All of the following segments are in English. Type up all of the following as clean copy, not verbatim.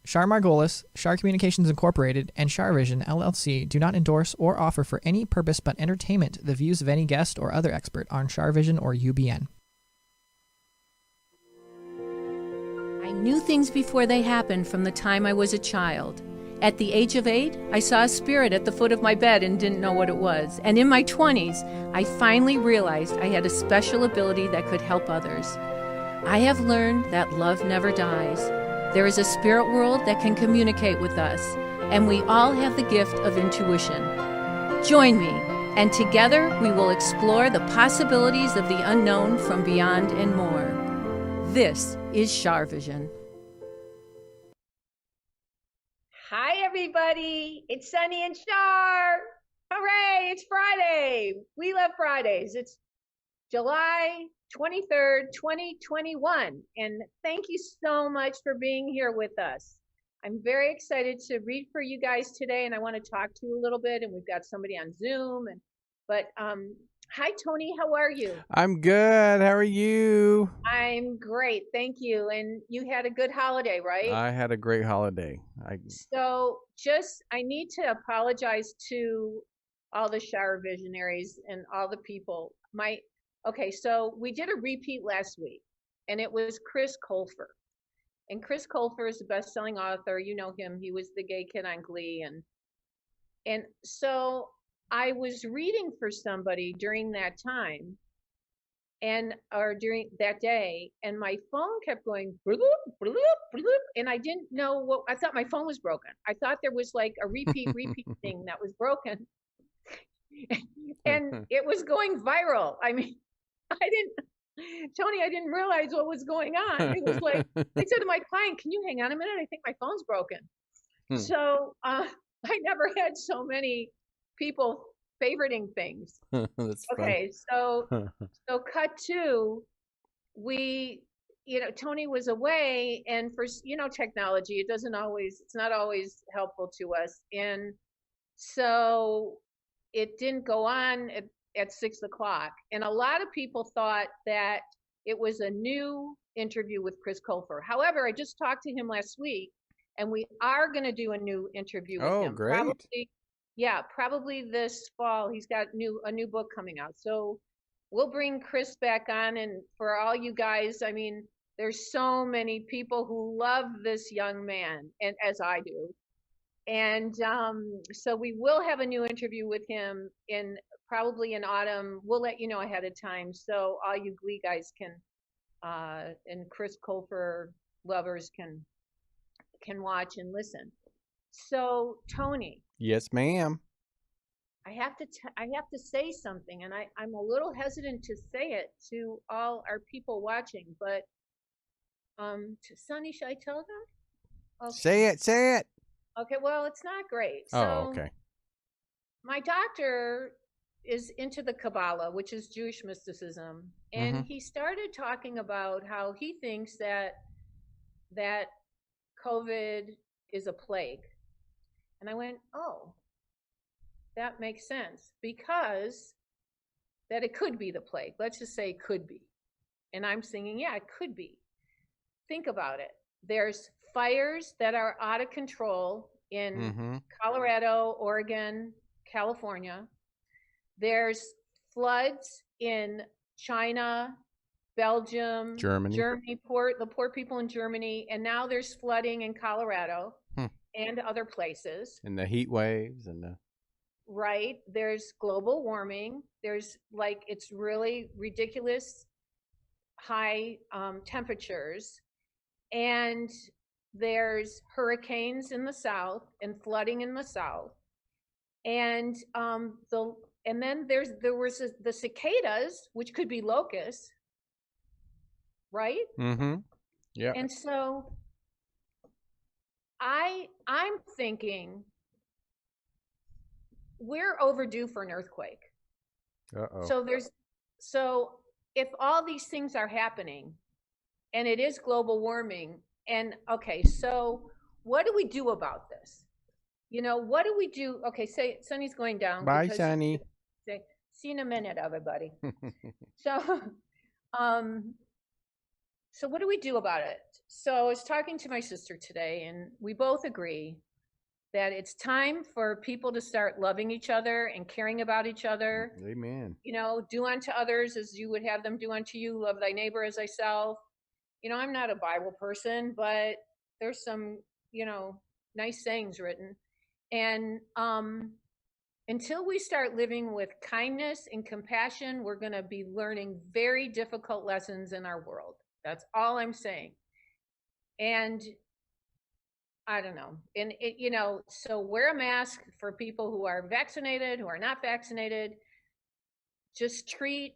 Char Margolis, Char Communications Incorporated, and CharVision LLC do not endorse or offer for any purpose but entertainment the views of any guest or other expert on CharVision or UBN. I knew things before they happened from the time I was a child. At the age of 8, I saw a spirit at the foot of my bed and didn't know what it was. And in my 20s, I finally realized I had a special ability that could help others. I have learned that love never dies. There is a spirit world that can communicate with us, and we all have the gift of intuition. Join me, and together we will explore the possibilities of the unknown from beyond and more. This is CharVision. Hi, everybody. It's Sunny and Char. Hooray, it's Friday. We love Fridays. It's July 23rd, 2021. And thank you so much for being here with us. I'm very excited to read for you guys today, and I want to talk to you a little bit. And we've got somebody on Zoom. Hi, Tony. How are you? I'm good. How are you? I'm great. Thank you. And you had a good holiday, right? I had a great holiday. I need to apologize to all the shower visionaries and all the people. So we did a repeat last week, and it was Chris Colfer. And Chris Colfer is a best-selling author. You know him. He was the gay kid on Glee. And so I was reading for somebody during that time or during that day, and my phone kept going bloop, bloop, bloop, and I didn't know I thought my phone was broken. I thought there was like a repeat thing that was broken. And it was going viral. I mean, Tony, I didn't realize what was going on. It was like, I said to my client, can you hang on a minute? I think my phone's broken. So I never had so many people favoriting things. That's okay, so cut to, Tony was away, and for technology, it's not always helpful to us, and so it didn't go on at 6 o'clock, and a lot of people thought that it was a new interview with Chris Colfer. However, I just talked to him last week, and we are going to do a new interview with him. Great. Probably this fall. He's got a new book coming out. So we'll bring Chris back on. And for all you guys, I mean, there's so many people who love this young man, and as I do. And so we will have a new interview with him probably in autumn. We'll let you know ahead of time, so all you Glee guys can and Chris Colfer lovers can watch and listen. So Tony. Yes, ma'am. I have to say something, and I'm a little hesitant to say it to all our people watching, but to Sunny, should I tell them? Okay. Say it. Okay, well, it's not great. Okay. My doctor is into the Kabbalah, which is Jewish mysticism, and he started talking about how he thinks that COVID is a plague. And I went, oh, that makes sense, because that it could be the plague. Let's just say it could be. And I'm thinking, yeah, it could be. Think about it. There's fires that are out of control in Colorado, Oregon, California. There's floods in China, Belgium, Germany, the poor people in Germany, and now there's flooding in Colorado and other places. And the heat waves and the... Right. There's global warming. There's it's really ridiculous high temperatures. And there's hurricanes in the south and flooding in the south. And then there was the cicadas, which could be locusts, right? Yeah. And so I'm thinking we're overdue for an earthquake. So if all these things are happening, and it is global warming, and okay, so what do we do about this? What do we do? Okay, say Sunny's going down. Bye, Sunny. See you in a minute, everybody. So So what do we do about it? So I was talking to my sister today, and we both agree that it's time for people to start loving each other and caring about each other. Amen. You know, do unto others as you would have them do unto you. Love thy neighbor as thyself. You know, I'm not a Bible person, but there's some, nice sayings written. And until we start living with kindness and compassion, we're going to be learning very difficult lessons in our world. That's all I'm saying. And I don't know. And so wear a mask for people who are vaccinated, who are not vaccinated. Just treat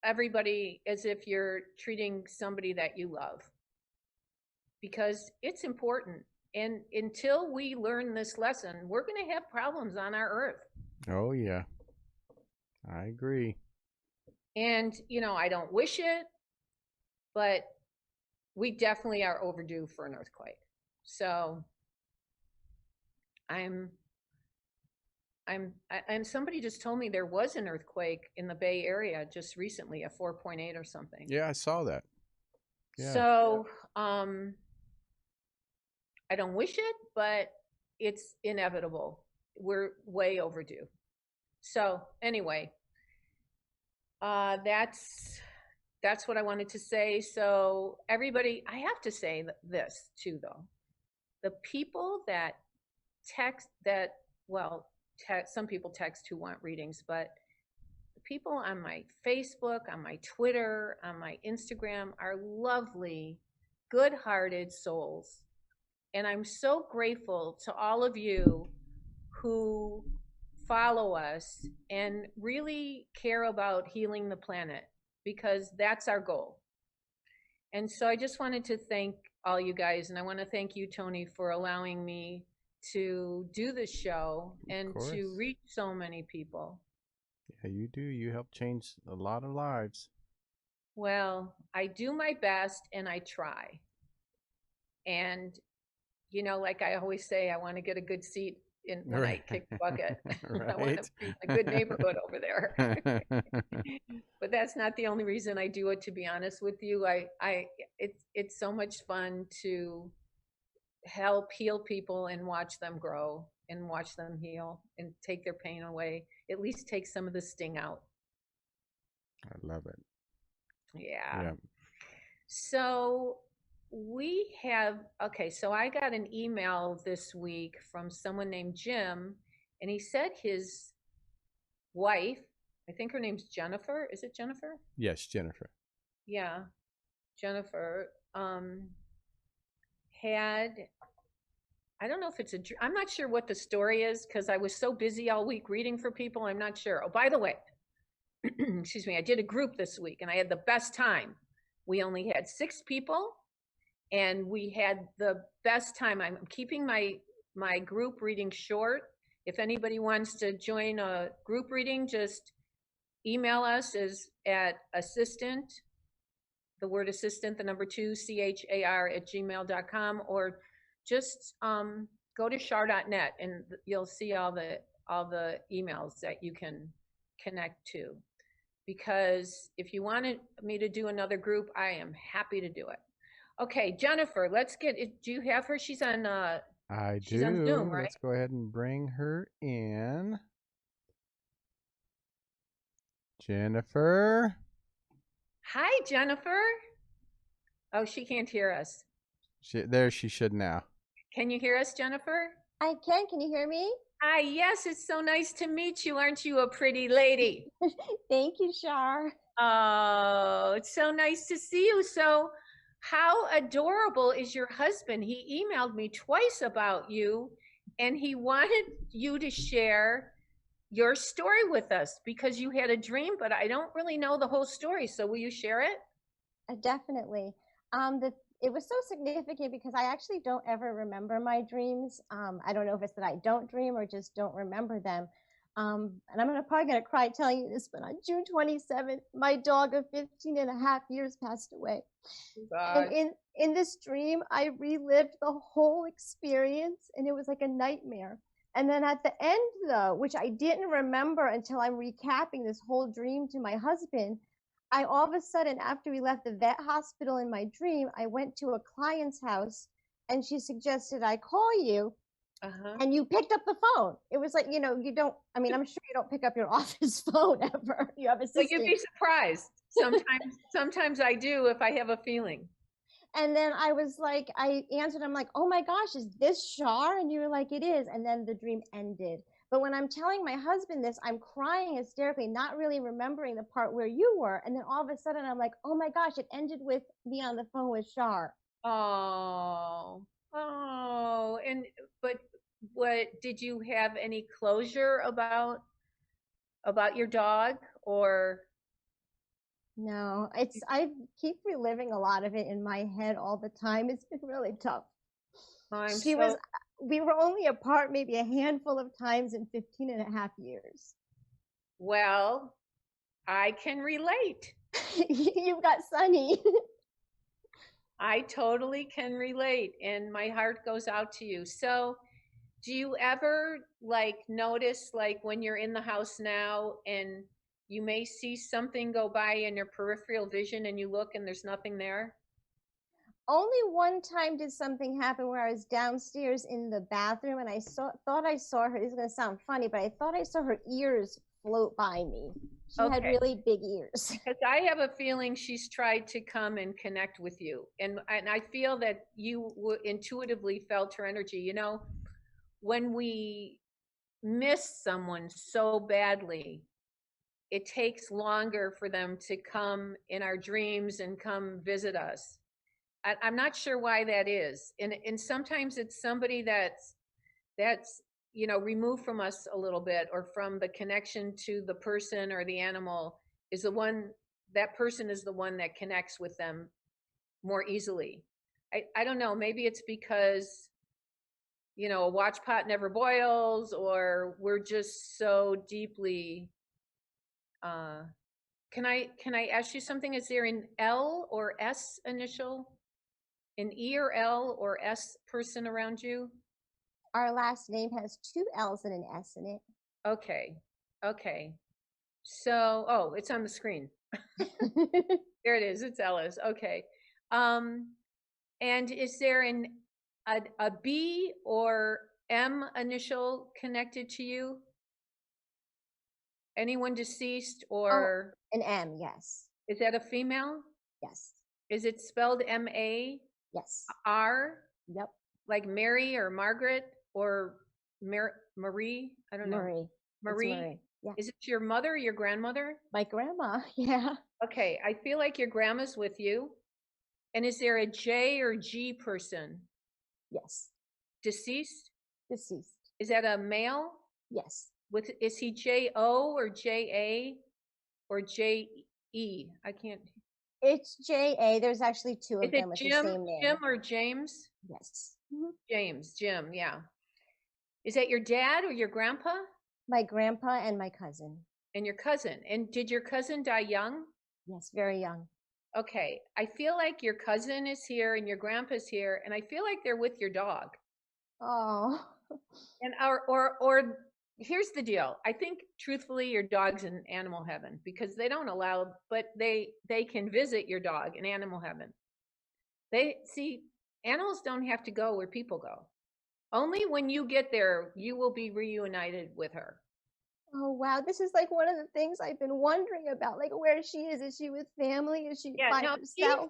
everybody as if you're treating somebody that you love, because it's important. And until we learn this lesson, we're going to have problems on our earth. Oh, yeah. I agree. And, I don't wish it, but we definitely are overdue for an earthquake. So somebody just told me there was an earthquake in the Bay Area just recently, a 4.8 or something. Yeah, I saw that. Yeah. So, I don't wish it, but it's inevitable. We're way overdue. So anyway, that's what I wanted to say. So everybody, I have to say this too, though. The people that some people text who want readings, but the people on my Facebook, on my Twitter, on my Instagram are lovely, good-hearted souls. And I'm so grateful to all of you who follow us and really care about healing the planet, because that's our goal. And so I just wanted to thank all you guys, and I want to thank you, Tony, for allowing me to do this show and to reach so many people. Yeah, you do. You help change a lot of lives. Well, I do my best and I try. And, like I always say, I want to get a good seat when I kick the bucket. I want to be a good neighborhood over there. But that's not the only reason I do it, to be honest with you. It's so much fun to help heal people and watch them grow and watch them heal and take their pain away. At least take some of the sting out. I love it. Yeah. So so I got an email this week from someone named Jim, and he said his wife, I think her name's Jennifer. Is it Jennifer? Yes, Jennifer. Yeah, Jennifer had, I don't know if it's I'm not sure what the story is, because I was so busy all week reading for people. I'm not sure. Oh, by the way, excuse me, I did a group this week and I had the best time. We only had 6 people and we had the best time. I'm keeping my group reading short. If anybody wants to join a group reading, just email us at assistant, the word assistant, the number 2, CHAR @gmail.com, or just go to char.net and you'll see all the emails that you can connect to. Because if you wanted me to do another group, I am happy to do it. Okay, Jennifer, let's get it. Do you have her? She's on she's on Zoom, right? Let's go ahead and bring her in. Jennifer. Hi, Jennifer. Oh, she can't hear us. She should now. Can you hear us, Jennifer? I can. Can you hear me? Hi, yes, it's so nice to meet you. Aren't you a pretty lady? Thank you, Char. Oh, it's so nice to see you. So how adorable is your husband? He emailed me twice about you, and he wanted you to share your story with us because you had a dream, but I don't really know the whole story. So will you share it? Definitely. It was so significant because I actually don't ever remember my dreams. I don't know if it's that I don't dream or just don't remember them. And I'm probably going to cry telling you this, but on June 27th, my dog of 15 and a half years passed away. And in this dream, I relived the whole experience, and it was like a nightmare. And then at the end, though, which I didn't remember until I'm recapping this whole dream to my husband, I all of a sudden, after we left the vet hospital in my dream, I went to a client's house and she suggested I call you Uh-huh. and you picked up the phone. It was like, you don't, I mean, I'm sure you don't pick up your office phone ever. You have Well, you'd be assistant. surprised. Sometimes I do if I have a feeling. And then I was like, I answered, I'm like, oh my gosh, is this Char? And you were like, it is. And then the dream ended. But when I'm telling my husband this, I'm crying hysterically, not really remembering the part where you were. And then all of a sudden, I'm like, oh my gosh, it ended with me on the phone with Char. Oh, oh, but what did you have any closure about your dog or No, I keep reliving a lot of it in my head all the time. It's been really tough. I'm She was, so we were only apart maybe a handful of times in 15 and a half years. well, I can relate. You've got Sunny. I totally can relate, and my heart goes out to you. So, do you ever like notice like when you're in the house now and you may see something go by in your peripheral vision and you look and there's nothing there? Only one time did something happen where I was downstairs in the bathroom and thought I saw her. This is going to sound funny, but I thought I saw her ears float by me. She had Okay. really big ears. Because I have a feeling she's tried to come and connect with you. And I feel that you intuitively felt her energy. You know, when we miss someone so badly, it takes longer for them to come in our dreams and come visit us. I'm not sure why that is. And sometimes it's somebody that's removed from us a little bit, or from the connection to the person or the animal, is the one, that person is the one that connects with them more easily. I don't know, maybe it's because a watch pot never boils, or we're just so deeply can I ask you something? Is there an L or S initial, an E or L or S person around you? Our last name has two L's and an S in it. Okay. Okay. So, oh, it's on the screen. There it is. It's Ellis. Okay. Um, and is there a B or M initial connected to you? Anyone deceased, Oh, or an M, yes. is that a female? Yes. Is it spelled M-A-R? Yes. Yep. Like Mary or Margaret or Marie? I don't know. Marie. Marie? It's Marie. Yeah. Is it your mother or your grandmother? My grandma. Yeah. Okay, I feel like your grandma's with you. And is there a J or G person? Yes. Deceased? Deceased. Is that a male? Yes. Is he J-O or J-A or J-E? I can't. It's J.A. There's actually two Is of it them with the Jim? same name. Jim or James? Yes. James, Jim, yeah. Is that your dad or your grandpa? My grandpa and my cousin. And your cousin. And did your cousin die young? Yes, very young. Okay. I feel like your cousin is here and your grandpa's here, and I feel like they're with your dog. Oh. And or here's the deal. I think truthfully your dog's in animal heaven, because they don't allow, but they can visit your dog in animal heaven. They see, animals don't have to go where people go. Only when you get there, you will be reunited with her. Oh, wow. This is like one of the things I've been wondering about, like where she is. Is she with family? Is she by herself?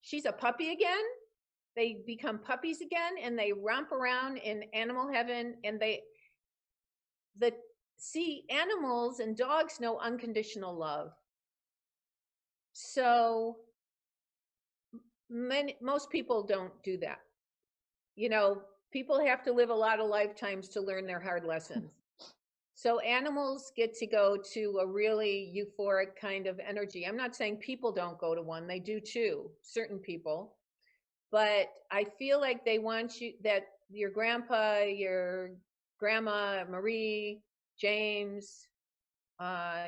She's a puppy again. They become puppies again, and they romp around in animal heaven, and animals and dogs know unconditional love. So most people don't do that. People have to live a lot of lifetimes to learn their hard lessons. So animals get to go to a really euphoric kind of energy. I'm not saying people don't go to one. They do too, certain people. But I feel like they want you, that your grandpa, your grandma, Marie, James,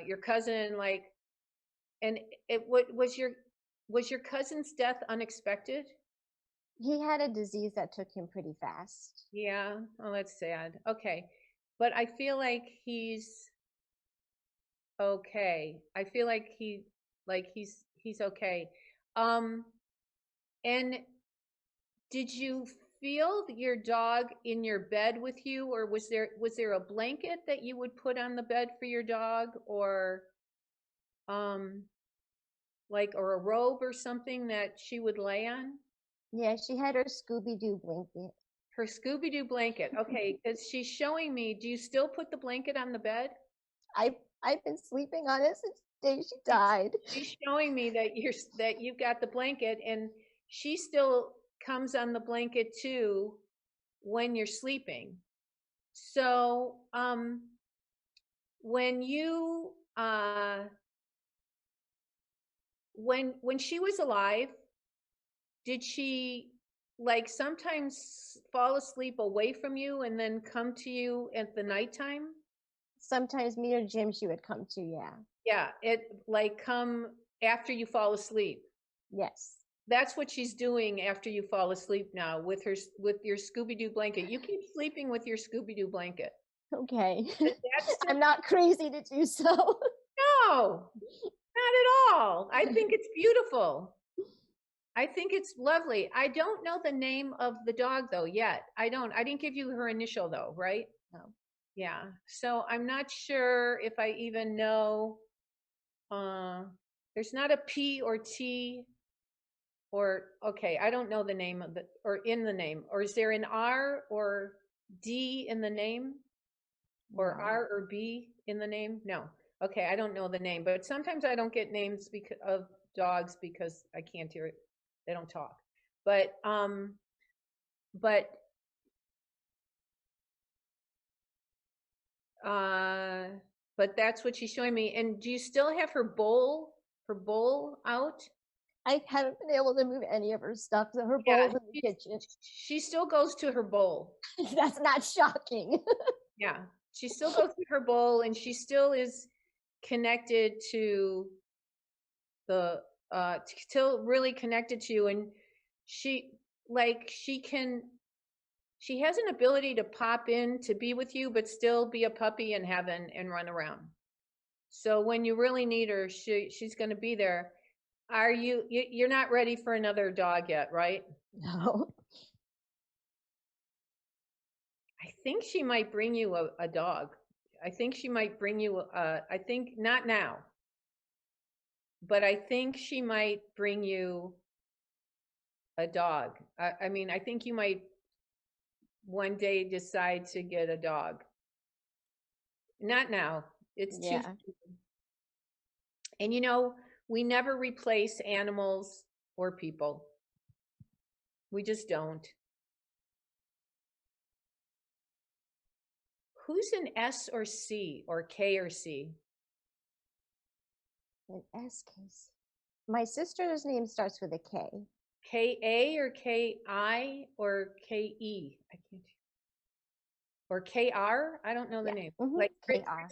your cousin, like, and was your cousin's death unexpected? He had a disease that took him pretty fast. Yeah. Oh, that's sad. Okay. But I feel like he's okay. I feel like Like he's okay. And did you feel your dog in your bed with you, or was there a blanket that you would put on the bed for your dog, or like, or a robe or something that she would lay on? Yeah, she had her Scooby-Doo blanket. Her Scooby-Doo blanket. Okay, because she's showing me, do you still put the blanket on the bed? I've been sleeping on it since the day she died. She's showing me that you've got the blanket, and she still comes on the blanket too when you're sleeping. So when you when she was alive, did she like sometimes fall asleep away from you and then come to you at the nighttime? Sometimes me or Jim she would come to, yeah. Yeah, it like come after you fall asleep. Yes. That's what she's doing after you fall asleep now with your Scooby-Doo blanket. You keep sleeping with your Scooby-Doo blanket. Okay. That's still, I'm not crazy to do so. no, not at all. I think it's beautiful. I think it's lovely. I don't know the name of the dog though yet. I didn't give you her initial though, right? No. Yeah. So I'm not sure if I even know. There's not a P or T, or okay, I don't know the name of the, or in the name, or is there an R or D in the name, or No. R or B in the name? No. Okay, I don't know the name, but sometimes I don't get names because of dogs because I can't hear it. They don't talk. But but that's what she's showing me. And do you still have her bowl out? I haven't been able to move any of her stuff. So her Yeah, bowl's in the kitchen. she still goes to her bowl. That's not shocking. Yeah, she still goes to her bowl, and she still is connected to the still really connected to you. And she she has an ability to pop in to be with you, but still be a puppy in heaven and run around. So when you really need her, she's going to be there. Are you're not ready for another dog yet, right? No. I think she might bring you a dog. I think she might bring you I think not now, but I think she might bring you a dog. I mean, I think you might one day decide to get a dog. Not now. It's too Yeah. soon. And we never replace animals or people. We just don't. Who's an S or C or K or C? An S case. My sister's name starts with a K. K-A or K-I or K-E? I can't. Or K-R? I don't know the name. Like KR.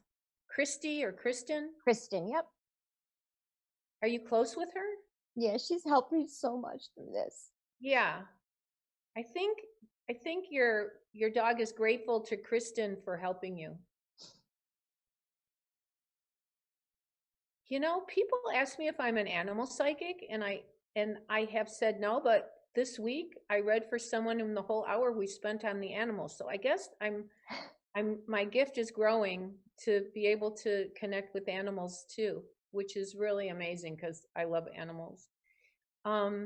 Christy or Kristen? Kristen, yep. Are you close with her? Yeah, she's helped me so much through this. Yeah. I think your dog is grateful to Kristen for helping you. People ask me if I'm an animal psychic, and I have said no, but this week I read for someone in the whole hour we spent on the animals. So I guess my gift is growing to be able to connect with animals too, which is really amazing because I love animals. But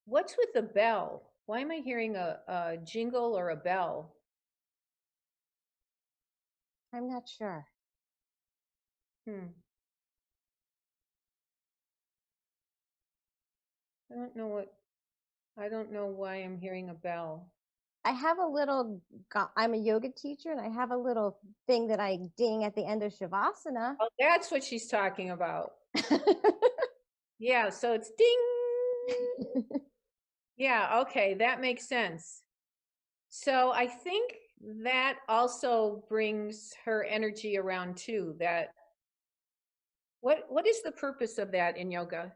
what's with the bell? Why am I hearing a jingle or a bell? I'm not sure. I don't know why I'm hearing a bell. I have a little, I'm a yoga teacher, and I have a little thing that I ding at the end of Shavasana. Oh, that's what she's talking about. Yeah, so it's ding. Yeah, okay, that makes sense. So I think that also brings her energy around too. That what is the purpose of that in yoga?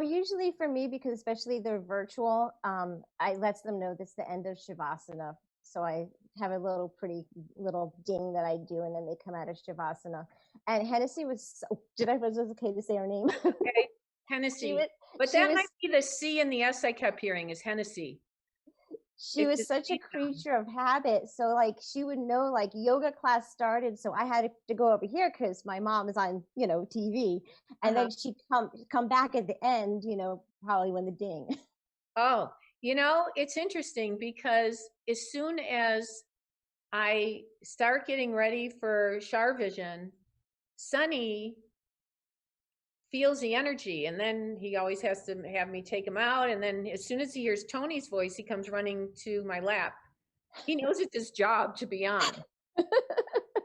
Usually for me, because especially they're virtual, I lets them know this is the end of Shavasana. So I have a little pretty little ding that I do, and then they come out of Shavasana. And Hennessy was was it okay to say her name? Okay, Hennessy. But that might be the C and the S I kept hearing is Hennessy. She was such a creature of habit. So like she would know like yoga class started. So I had to go over here because my mom is on, TV. And then she'd come back at the end, probably when the ding. Oh, it's interesting because as soon as I start getting ready for CharVision, Sonny feels the energy, and then he always has to have me take him out, and then as soon as he hears Tony's voice, he comes running to my lap. He knows it's his job to be on.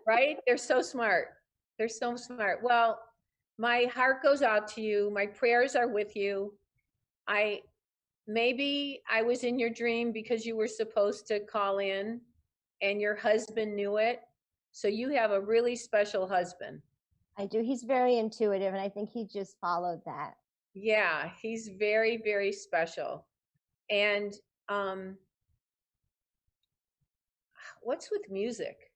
Right? They're so smart. They're so smart. Well, my heart goes out to you. My prayers are with you. Maybe I was in your dream because you were supposed to call in and your husband knew it. So you have a really special husband. I do. He's very intuitive, and I think he just followed that. Yeah, he's very, very special. And what's with music?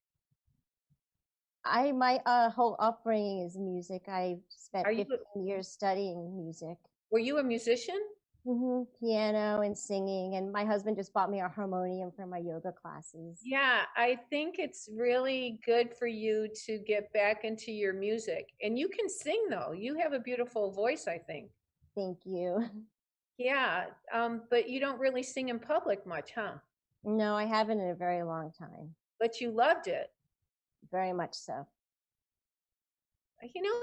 My whole upbringing is music. I spent 15 years studying music. Were you a musician? Mm-hmm. Piano and singing, and my husband just bought me a harmonium for my yoga classes. Yeah, I think it's really good for you to get back into your music. And you can sing though. You have a beautiful voice, I think. Thank you. Yeah, but you don't really sing in public much, huh? No, I haven't in a very long time. But you loved it. Very much so.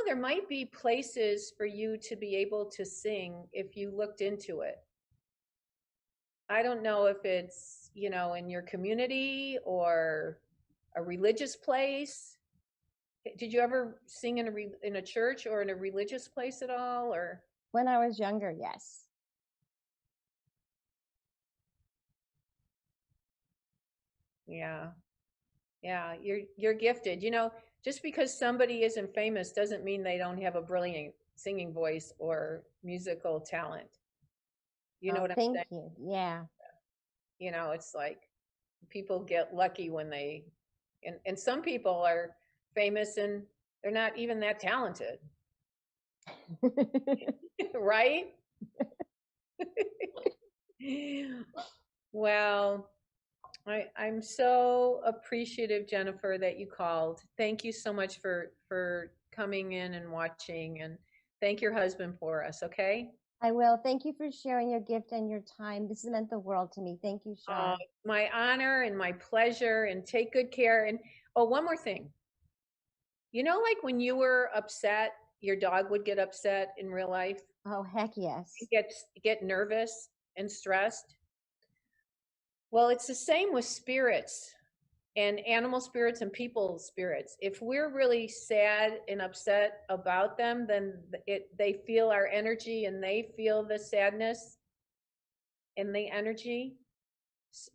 There might be places for you to be able to sing if you looked into it. I don't know if it's, in your community or a religious place. Did you ever sing in a church or in a religious place at all, or? When I was younger, yes. Yeah. Yeah, you're gifted. Just because somebody isn't famous doesn't mean they don't have a brilliant singing voice or musical talent. You know what I'm saying? Thank you. Yeah. It's like people get lucky when and some people are famous and they're not even that talented. Right? Well, I'm so appreciative, Jennifer, that you called. Thank you so much for coming in and watching, and thank your husband for us, okay? I will. Thank you for sharing your gift and your time. This has meant the world to me. Thank you, Char. My honor and my pleasure, and take good care. And one more thing. Like when you were upset, your dog would get upset in real life? Oh, heck yes. Get nervous and stressed. Well, it's the same with spirits and animal spirits and people spirits. If we're really sad and upset about them, then they feel our energy and they feel the sadness and the energy.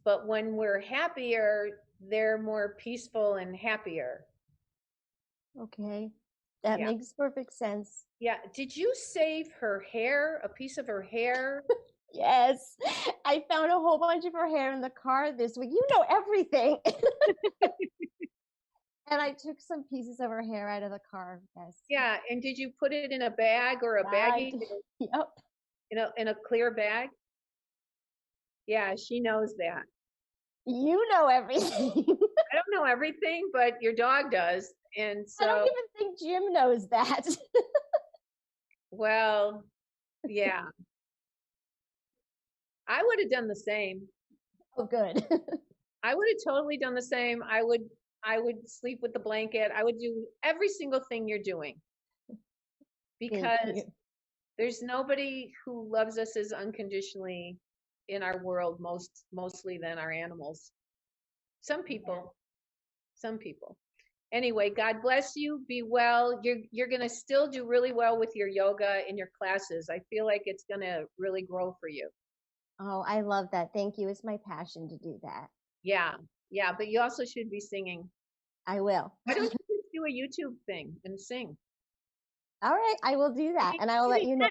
But when we're happier, they're more peaceful and happier. Okay. That makes perfect sense. Yeah. Did you save her hair, a piece of her hair? Yes. I found a whole bunch of her hair in the car this week. You know everything. And I took some pieces of her hair out of the car. Yes. Yeah. And did you put it in a bag or a baggie? Yep. In a clear bag? Yeah, she knows that. You know everything. I don't know everything, but your dog does. And so I don't even think Jim knows that. Well, yeah. I would have done the same. Oh, good. I would have totally done the same. I would sleep with the blanket. I would do every single thing you're doing. Because there's nobody who loves us as unconditionally in our world mostly than our animals. Some people. Anyway, God bless you. Be well. You're going to still do really well with your yoga and your classes. I feel like it's going to really grow for you. Oh, I love that. Thank you. It's my passion to do that. Yeah. Yeah. But you also should be singing. I will. Why don't you do a YouTube thing and sing? All right. I will do that. And I will let you know.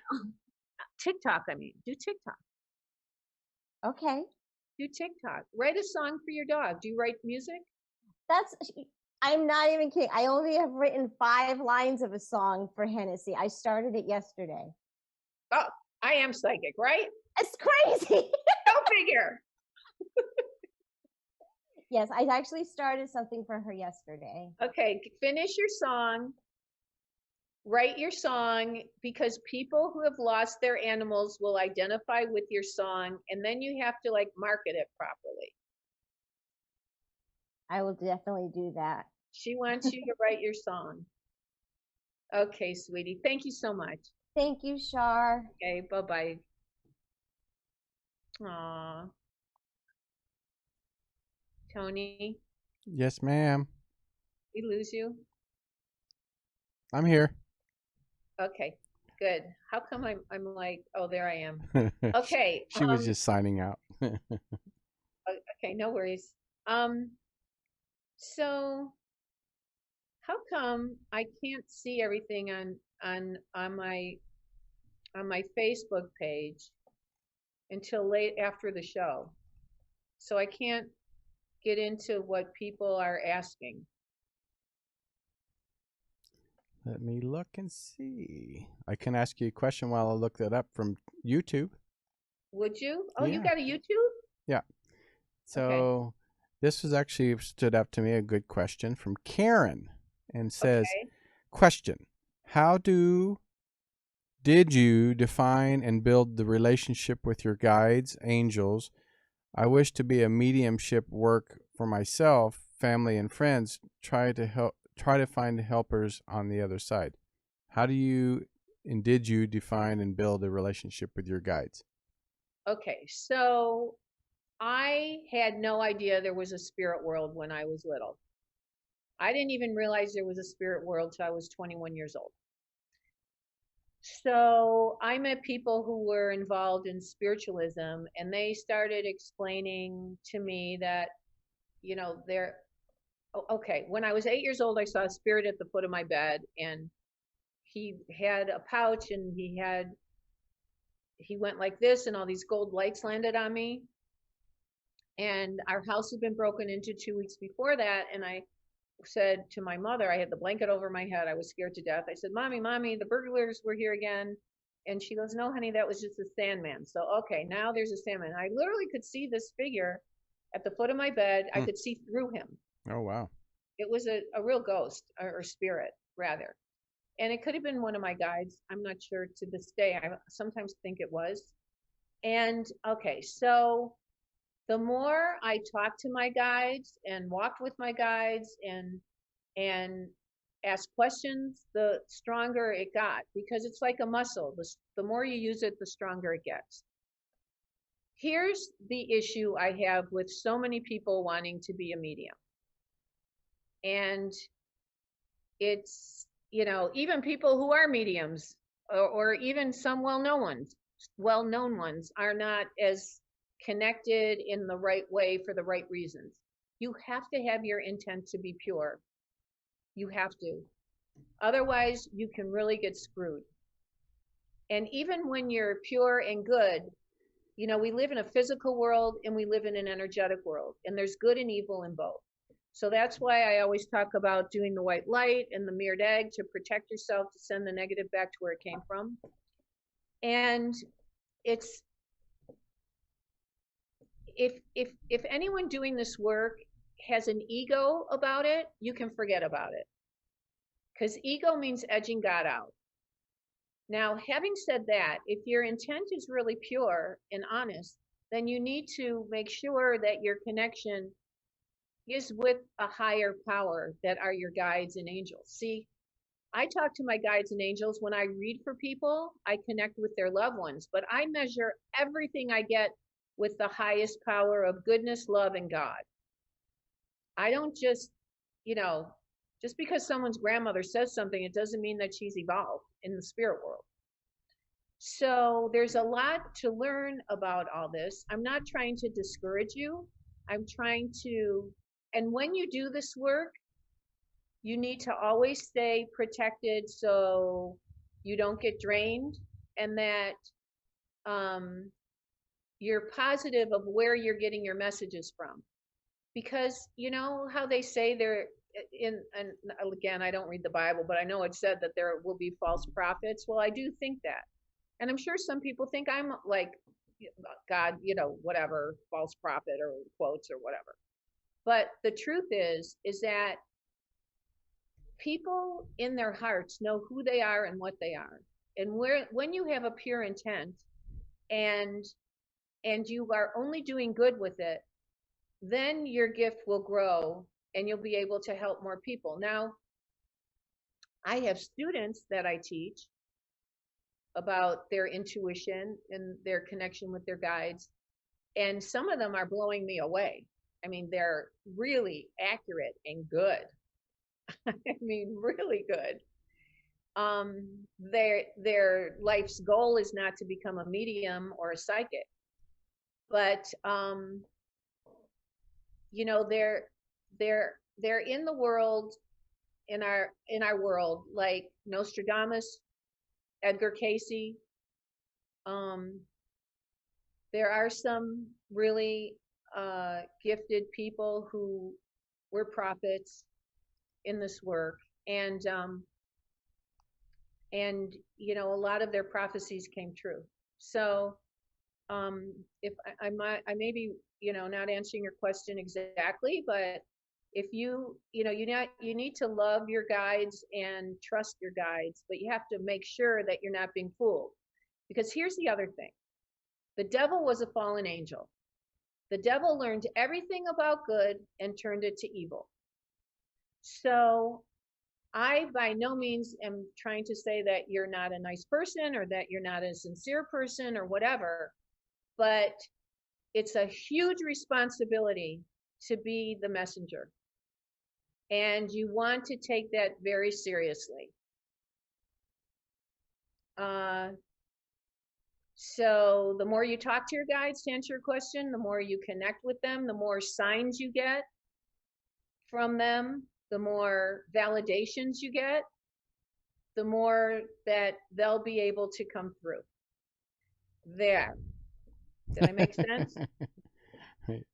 TikTok, I mean. Do TikTok. Okay. Do TikTok. Write a song for your dog. Do you write music? I'm not even kidding. I only have written 5 lines of a song for Hennessy. I started it yesterday. Oh, I am psychic, right? It's crazy. Go figure. Yes, I actually started something for her yesterday. Okay, finish your song. Write your song, because people who have lost their animals will identify with your song, and then you have to like market it properly. I will definitely do that. She wants you to write your song. Okay, sweetie. Thank you so much. Thank you, Char. Okay, bye-bye. Aw. Tony, Yes, ma'am. we lose you? I'm here. Okay, good. How come I'm like, oh, there I am. Okay. She was just signing out. Okay, no worries. So how come I can't see everything on my Facebook page until late after the show? So I can't get into what people are asking. Let me look and see. I can ask you a question while I look that up from YouTube. Would you? Oh, you Yeah. got a YouTube? Yeah. So this was actually stood up to me, a good question from Karen, and says, Okay. question, did you define and build the relationship with your guides, angels? I wish to be a mediumship work for myself, family, and friends. Try to find helpers on the other side. How do you and did you define and build a relationship with your guides? Okay, so I had no idea there was a spirit world when I was little. I didn't even realize there was a spirit world till I was 21 years old. So I met people who were involved in spiritualism, and they started explaining to me that, okay, when I was 8 years old, I saw a spirit at the foot of my bed, and he had a pouch, and he went like this, and all these gold lights landed on me. And our house had been broken into 2 weeks before that, and I said to my mother, I had the blanket over my head, I was scared to death. I said, Mommy, the burglars were here again. And she goes, no, honey, that was just a Sandman. So, okay, now there's a Sandman. I literally could see this figure at the foot of my bed. I could see through him. Oh, wow. It was a real ghost, or spirit, rather. And it could have been one of my guides. I'm not sure to this day. I sometimes think it was. And, okay, so the more I talked to my guides and walked with my guides and asked questions, the stronger it got, because it's like a muscle. The more you use it, the stronger it gets. Here's the issue I have with so many people wanting to be a medium. And it's, even people who are mediums, or even some well-known ones are not as connected in the right way for the right reasons. You have to have your intent to be pure. You have to. Otherwise, you can really get screwed. And even when you're pure and good, we live in a physical world and we live in an energetic world, and there's good and evil in both. So that's why I always talk about doing the white light and the mirrored egg to protect yourself, to send the negative back to where it came from. And it's, if anyone doing this work has an ego about it, you can forget about it, because ego means edging God out. Now, having said that, if your intent is really pure and honest, then you need to make sure that your connection is with a higher power that are your guides and angels. See, I talk to my guides and angels when I read for people. I connect with their loved ones, but I measure everything I get with the highest power of goodness, love, and God. I don't just, just because someone's grandmother says something, it doesn't mean that she's evolved in the spirit world. So there's a lot to learn about all this. I'm not trying to discourage you. I'm trying to, and when you do this work, you need to always stay protected so you don't get drained, and that you're positive of where you're getting your messages from. Because you know how they say they're and again, I don't read the Bible, but I know it said that there will be false prophets. Well, I do think that. And I'm sure some people think I'm like God, you know, whatever, false prophet or quotes or whatever. But the truth is that people in their hearts know who they are and what they are. And when you have a pure intent and you are only doing good with it, then your gift will grow and you'll be able to help more people. Now, I have students that I teach about their intuition and their connection with their guides, and some of them are blowing me away. I mean, they're really accurate and good. I mean, really good. Their life's goal is not to become a medium or a psychic, but you know, they're in the world, in our world, like Nostradamus, Edgar Casey. There are some really gifted people who were prophets in this work, and you know, a lot of their prophecies came true. So if I may be, you know, not answering your question exactly, but if you know, you need to love your guides and trust your guides, but you have to make sure that you're not being fooled. Because here's the other thing. The devil was a fallen angel. The devil learned everything about good and turned it to evil. So I by no means am trying to say that you're not a nice person or that you're not a sincere person or whatever, but it's a huge responsibility to be the messenger. And you want to take that very seriously. So the more you talk to your guides, to answer your question, the more you connect with them, the more signs you get from them, the more validations you get, the more that they'll be able to come through. There. Did I make sense? Right.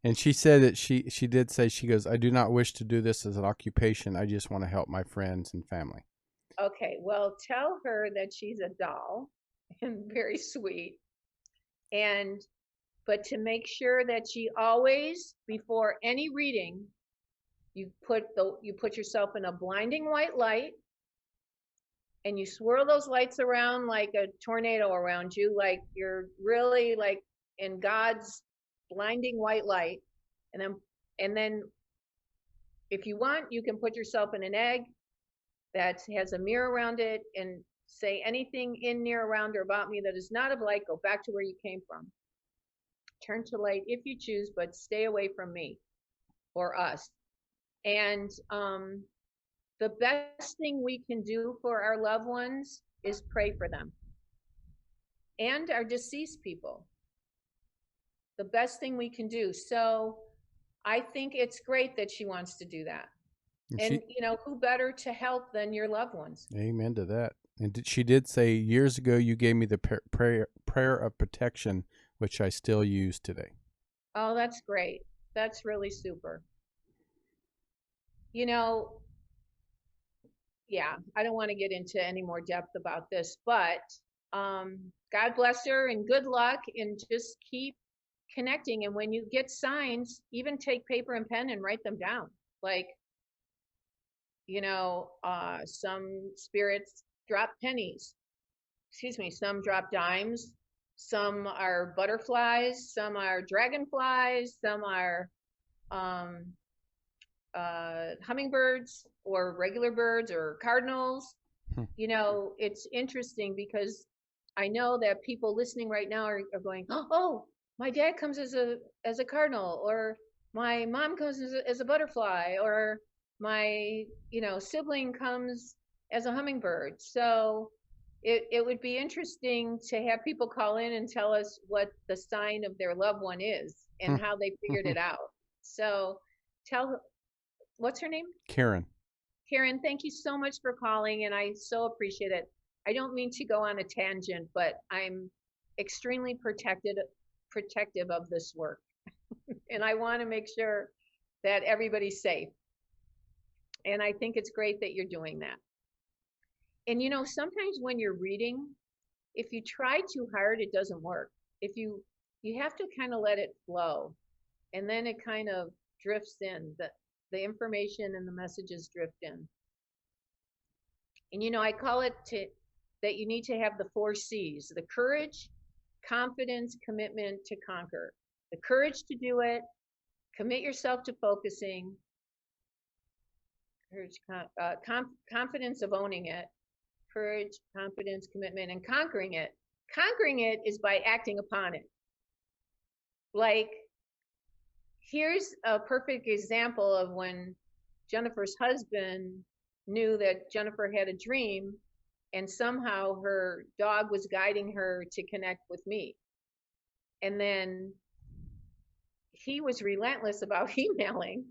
And she said that she did say, she goes, I do not wish to do this as an occupation. I just want to help my friends and family. Okay, well, tell her that she's a doll and very sweet. But to make sure that she always, before any reading, you put yourself in a blinding white light and you swirl those lights around like a tornado around you, like you're really like in God's blinding white light. And then if you want, you can put yourself in an egg that has a mirror around it and say anything in, near, around, or about me that is not of light, go back to where you came from. Turn to light if you choose, but stay away from me or us. And the best thing we can do for our loved ones is pray for them and our deceased people. The best thing we can do. So I think it's great that she wants to do that. And you know, who better to help than your loved ones? Amen to that. And she did say, years ago, you gave me the prayer of protection, which I still use today. Oh, that's great. That's really super. You know, yeah, I don't want to get into any more depth about this, but God bless her and good luck, and just keep connecting. And when you get signs, even take paper and pen and write them down. Like, you know, some spirits drop pennies. Excuse me, some drop dimes. Some are butterflies. Some are dragonflies. Some are hummingbirds or regular birds or cardinals. You know, it's interesting because I know that people listening right now are going, oh, my dad comes as a cardinal, or my mom comes as a butterfly, or my, you know, sibling comes as a hummingbird. So it would be interesting to have people call in and tell us what the sign of their loved one is and how they figured it out. So what's her name? Karen. Karen, thank you so much for calling, and I so appreciate it. I don't mean to go on a tangent, but I'm extremely protective protective of this work. And I want to make sure that everybody's safe. And I think it's great that you're doing that. And sometimes when you're reading, if you try too hard, it doesn't work. If you have to kind of let it flow, and then it kind of drifts in. The information and the messages drift in. And I call it that you need to have the 4 C's: the courage, confidence, commitment to conquer. The courage to do it, commit yourself to focusing, courage, confidence of owning it, courage, confidence, commitment, and conquering it. Conquering it is by acting upon it. Like, here's a perfect example of when Jennifer's husband knew that Jennifer had a dream, and somehow her dog was guiding her to connect with me. And then he was relentless about emailing.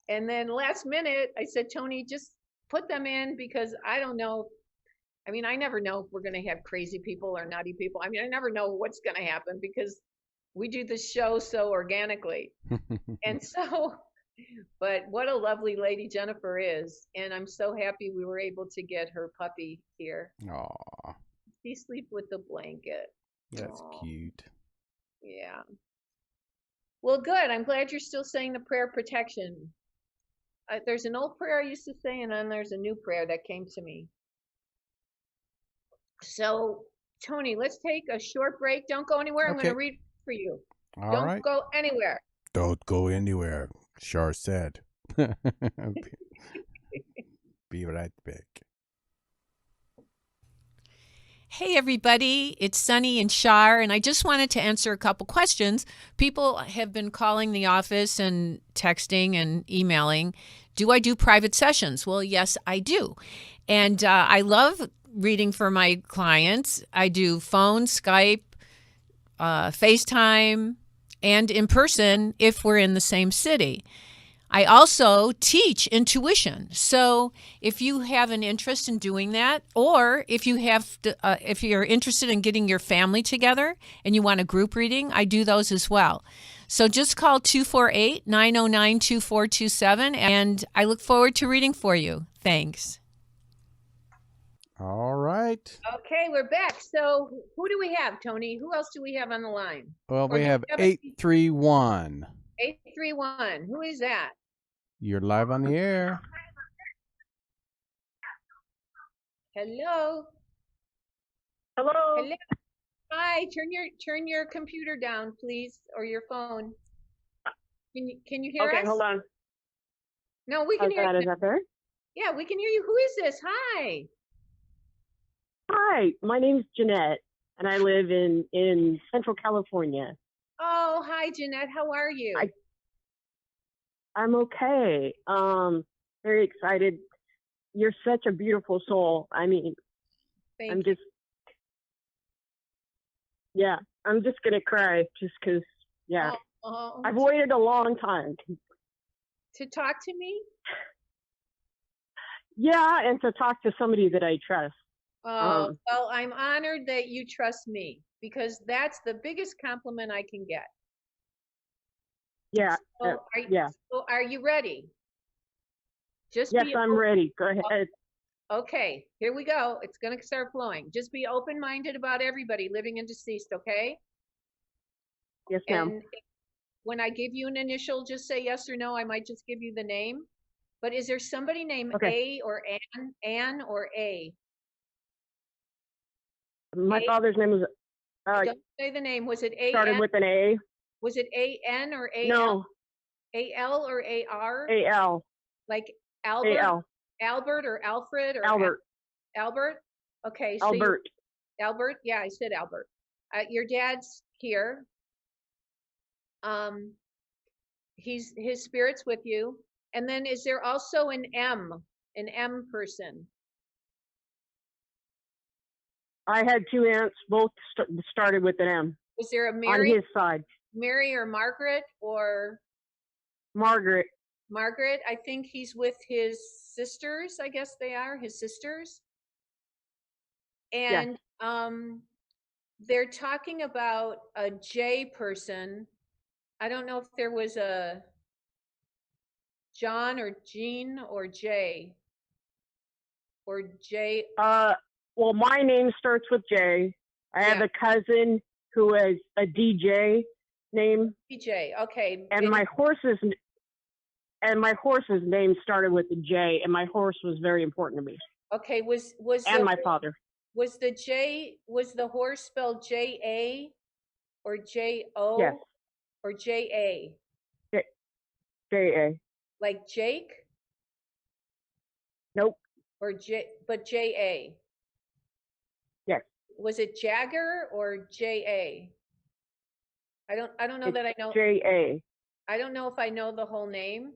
And then last minute, I said, Tony, just put them in, because I don't know. I mean, I never know if we're going to have crazy people or naughty people. I mean, I never know what's going to happen, because we do this show so organically. And so, but what a lovely lady Jennifer is. And I'm so happy we were able to get her puppy here. Aw. She sleep with the blanket. That's cute. Yeah. Well, good. I'm glad you're still saying the prayer of protection. There's an old prayer I used to say, and then there's a new prayer that came to me. So, Tony, let's take a short break. Don't go anywhere. I'm going to read for you. Don't go anywhere. Don't go anywhere, Char said. Be right back. Hey everybody, it's Sunny and Char, and I just wanted to answer a couple questions. People have been calling the office and texting and emailing. Do I do private sessions? Well, yes, I do. And I love reading for my clients. I do phone, Skype, FaceTime, and in person if we're in the same city. I also teach intuition. So if you have an interest in doing that, or if you're interested in getting your family together and you want a group reading, I do those as well. So just call 248-909-2427, and I look forward to reading for you. Thanks. All right. Okay, we're back. So who do we have, Tony? Who else do we have on the line? Well, we have 831. 831. Who is that? You're live on the air. Hello. Hello. Hello. Hi. Turn your computer down, please, or your phone. Can you hear us? Okay, hold on. No, we can hear you. Is that better? Yeah, we can hear you. Who is this? Hi. Hi, my name's Jeanette, and I live in Central California. Oh, hi, Jeanette. How are you? I'm okay. Very excited. You're such a beautiful soul. I mean, I'm just gonna cry just because. Yeah, I've waited a long time to talk to me. Yeah, and to talk to somebody that I trust. Well, I'm honored that you trust me, because that's the biggest compliment I can get. Yeah. So are you ready? Yes, I'm ready. Go ahead. Okay, here we go. It's going to start flowing. Just be open-minded about everybody, living and deceased, okay? Yes, ma'am. And when I give you an initial, just say yes or no. I might just give you the name. But is there somebody named A or Ann or A? My father's name was. Don't say the name. Was it A? Started with an A. Was it A-N or A-L? No. A-L or A-R? A-L. Like Albert? A-L. Albert or Alfred or Albert. Albert? Okay. So Albert. Albert? Yeah, I said Albert. Your dad's here. His spirit's with you. And then is there also an M person? I had two aunts, both started with an M. Was there a Mary? On his side. Mary or Margaret or? Margaret. Margaret, I think he's with his sisters. I guess they are his sisters. And they're talking about a J person. I don't know if there was a John or Jean or J or J. Well, my name starts with J. I have a cousin who is a DJ name. DJ. Okay. And my horse's name started with a J, and my horse was very important to me. Okay. Was and my father. Was the horse spelled J-A or J-O? Yes. Or J-A? J-A. Like Jake? Nope. Or but J-A? Yes. Was it Jagger or J-A? I don't know that I know. J-A. I don't know if I know the whole name,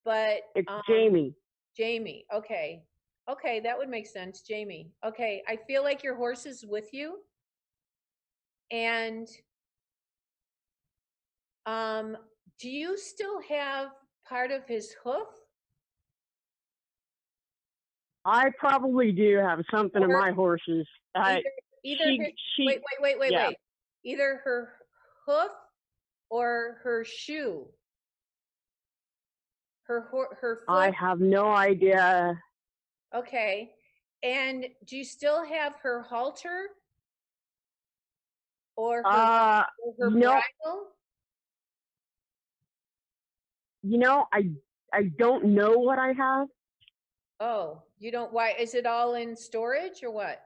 but it's Jamie. Jamie. Okay. Okay, that would make sense. Jamie. Okay, I feel like your horse is with you. And do you still have part of his hoof? I probably do have something of my horse's. Wait. Either her hoof or her shoe. Her foot. I have no idea. Okay. And do you still have her halter? Or her bridle? I don't know what I have. Oh, you don't? Why? Is it all in storage or what?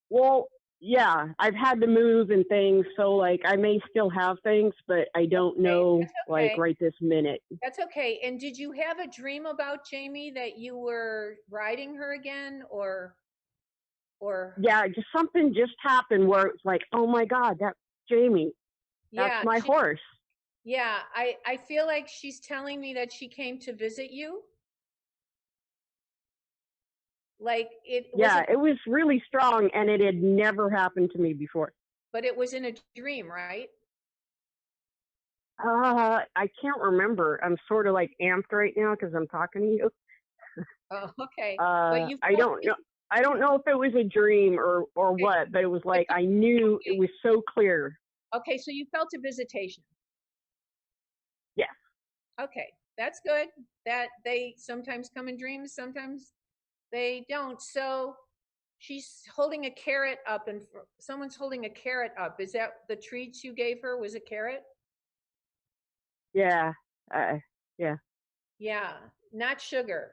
Well, yeah, I've had to move and things, so like I may still have things, but I don't know like right this minute. That's okay. And did you have a dream about Jamie that you were riding her again, or? Yeah, just something just happened where it's like, oh my God, that's Jamie. That's my horse. Yeah, I feel like she's telling me that she came to visit you. Like it was really strong, and it had never happened to me before. But it was in a dream, right? I can't remember. I'm sort of like amped right now because I'm talking to you. Oh, okay. But I don't know. I don't know if it was a dream or what, but it was like I knew it was so clear. Okay, so you felt a visitation. Yes. Okay, that's good. That they sometimes come in dreams, sometimes they don't. So she's holding a carrot up, and someone's holding a carrot up. Is that the treat you gave her? Was a carrot? Yeah. Yeah. Yeah, not sugar.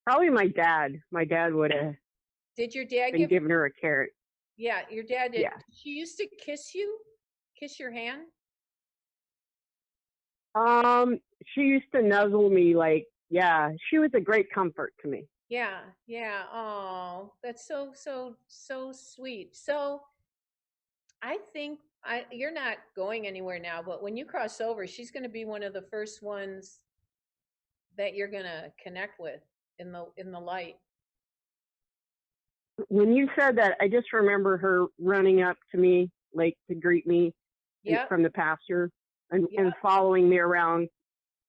Probably my dad. My dad would have. Did your dad been giving her a carrot? Yeah, your dad did. Yeah. She used to kiss you, kiss your hand. She used to nuzzle me like, yeah. She was a great comfort to me. Yeah. Oh, that's so sweet. So, I think you're not going anywhere now, but when you cross over, she's going to be one of the first ones that you're going to connect with in the light. When you said that, I just remember her running up to me, like to greet me from the pasture and following me around.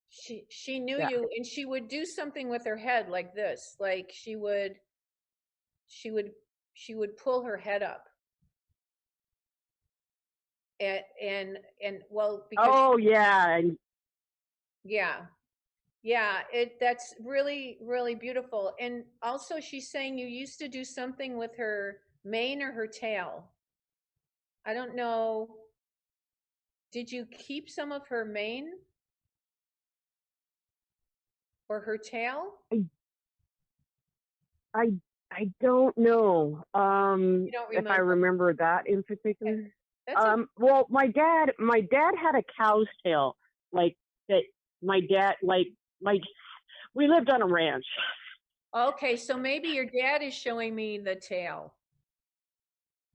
She knew you, and she would do something with her head like this, like she would pull her head up. And well, because that's really, really beautiful. And also she's saying you used to do something with her mane or her tail. I don't know. Did you keep some of her mane or her tail? I don't know. You don't remember? If I remember that in particular. Okay. Well, my dad had a cow's tail, like that. My dad, like we lived on a ranch. Okay, so maybe your dad is showing me the tail.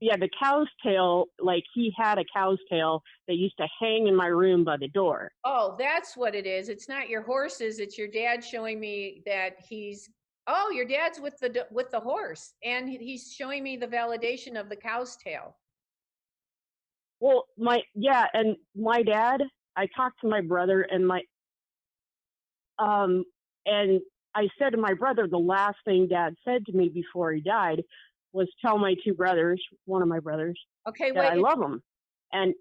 Yeah, the cow's tail, like he had a cow's tail that used to hang in my room by the door. Oh, that's what it is. It's not your horses. It's your dad showing me that your dad's with the horse, and he's showing me the validation of the cow's tail. Well, and my dad, I talked to my brother and and I said to my brother, the last thing Dad said to me before he died was tell my two brothers, one of my brothers, Okay, that I wait. love them. And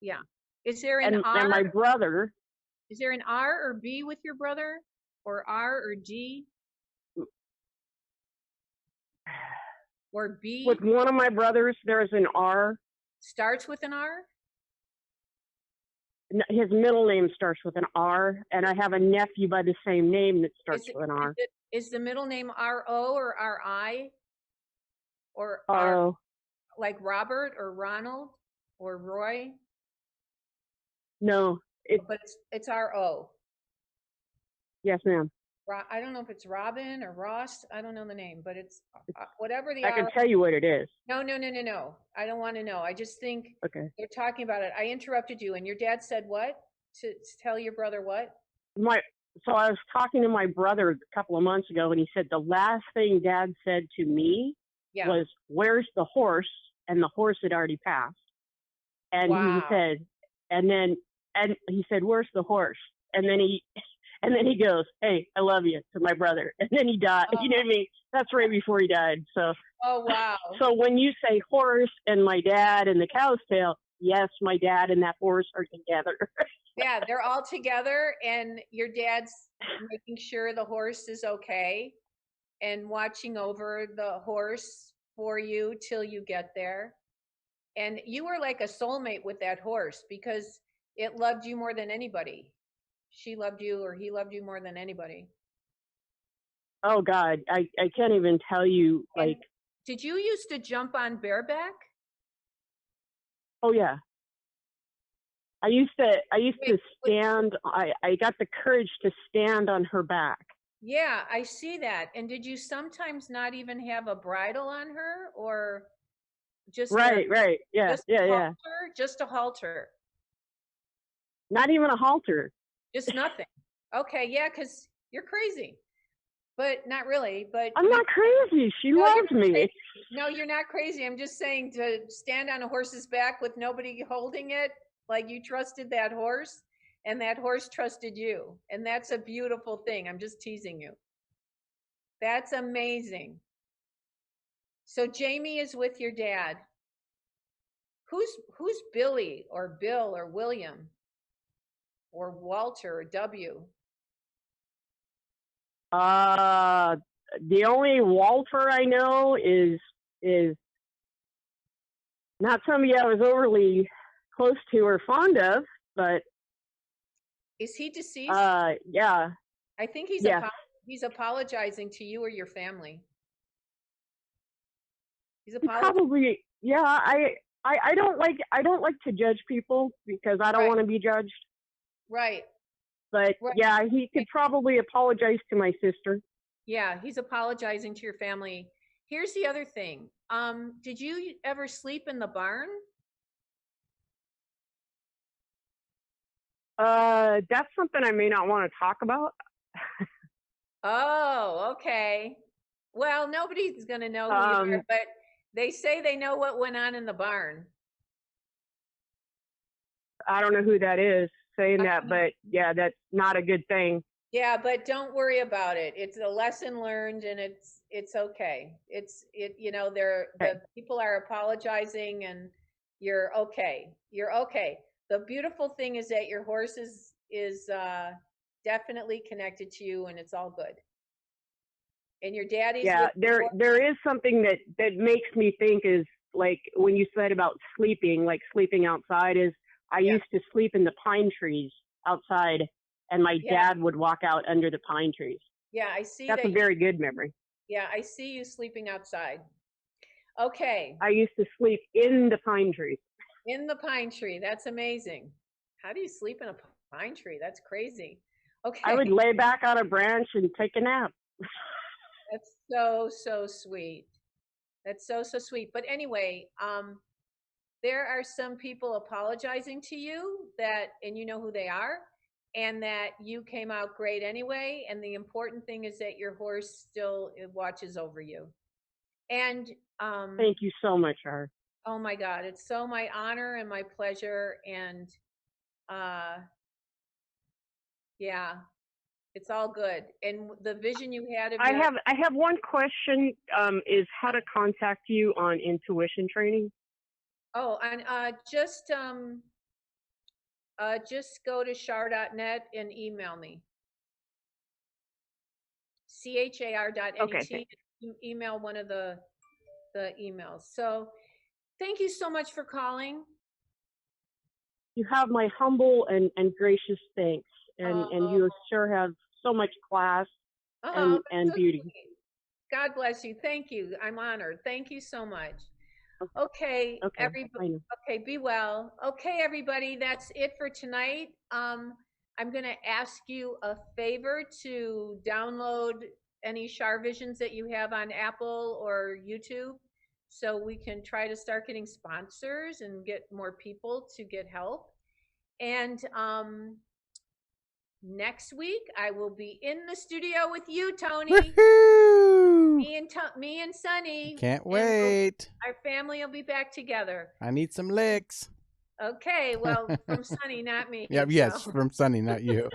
Yeah. Is there an and R? my brother, Is there an R or B with your brother? Or R or G? Or B? with one of my brothers, there's an R. Starts with an R? His middle name starts with an R, and I have a nephew by the same name that starts with an R. Is the middle name R-O or R-I? Or R-O. Like Robert or Ronald or Roy? No. But it's R-O. Yes, ma'am. I don't know if it's Robin or Ross. I don't know the name, but it's whatever the I can tell you what it is. No. I don't want to know. I just think Okay. they're talking about it. I interrupted you, and your dad said what? To tell your brother what? So I was talking to my brother a couple of months ago, and he said the last thing Dad said to me was, "Where's the horse?" And the horse had already passed. And he said, and he said, "Where's the horse?" And then he goes, "Hey, I love you," to my brother. And then he died. You know what I mean? That's right before he died. So. Oh, wow. So when you say horse and my dad and the cow's tail, yes, my dad and that horse are together. Yeah, they're all together, and your dad's making sure the horse is okay and watching over the horse for you till you get there. And you were like a soulmate with that horse because it loved you more than anybody. She loved you, or he loved you more than anybody. Oh God, I can't even tell you. Like, did you used to jump on bareback? Oh yeah. I used to stand. I got the courage to stand on her back. Yeah, I see that. And did you sometimes not even have a bridle on her, or just right? Yeah, yeah. Just a halter. Not even a halter. Just nothing. Okay, yeah, because you're crazy. But not really. But I'm not crazy. She loves me. No, you're not crazy. I'm just saying, to stand on a horse's back with nobody holding it, like you trusted that horse, and that horse trusted you. And that's a beautiful thing. I'm just teasing you. That's amazing. So Jamie is with your dad. Who's Billy or Bill or William or Walter or W? The only Walter I know is not somebody I was overly close to or fond of, but is he deceased? Yeah. I think he's apologizing to you or your family. He's apologizing. Probably, yeah. I don't like to judge people because I don't want to be judged. Right. But yeah, he could probably apologize to my sister. Yeah, he's apologizing to your family. Here's the other thing. Did you ever sleep in the barn? That's something I may not want to talk about. Oh, okay. Well, nobody's going to know who you are, but they say they know what went on in the barn. I don't know who that is saying that, but yeah, that's not a good thing. Yeah, but don't worry about it. It's a lesson learned, and it's okay. The people are apologizing, and you're okay. You're okay. The beautiful thing is that your horse is definitely connected to you, and it's all good. And your daddy's there is something that makes me think is like when you said about sleeping, like sleeping outside, is I used to sleep in the pine trees outside, and my dad would walk out under the pine trees. Yeah, I see. That's a very good memory. Yeah, I see you sleeping outside. Okay. I used to sleep in the pine trees. In the pine tree. That's amazing. How do you sleep in a pine tree? That's crazy. Okay. I would lay back on a branch and take a nap. That's so sweet. That's so sweet. But anyway, there are some people apologizing to you and you know who they are, and that you came out great anyway. And the important thing is that your horse still watches over you. And thank you so much, Char. Oh my God, it's so my honor and my pleasure. And It's all good. And the vision you had of I have one question, is how to contact you on intuition training. Oh, and just go to char.net and email me. char.net. Okay. Email one of the emails. So thank you so much for calling. You have my humble and gracious thanks. And you sure have so much class and beauty. God bless you. Thank you. I'm honored. Thank you so much. Okay, everybody. Okay, be well. Okay, everybody. That's it for tonight. I'm going to ask you a favor to download any CharVisions that you have on Apple or YouTube, so we can try to start getting sponsors and get more people to get help. And next week I will be in the studio with you, Tony. Woohoo! Me and Sonny. Can't wait. Our family will be back together. I need some licks. Okay, well, from Sonny, not me. Yeah, yes, from Sonny, not you.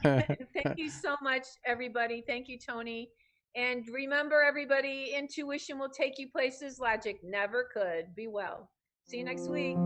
Thank you so much, everybody. Thank you, Tony. And remember, everybody, intuition will take you places logic never could. Be well. See you next week.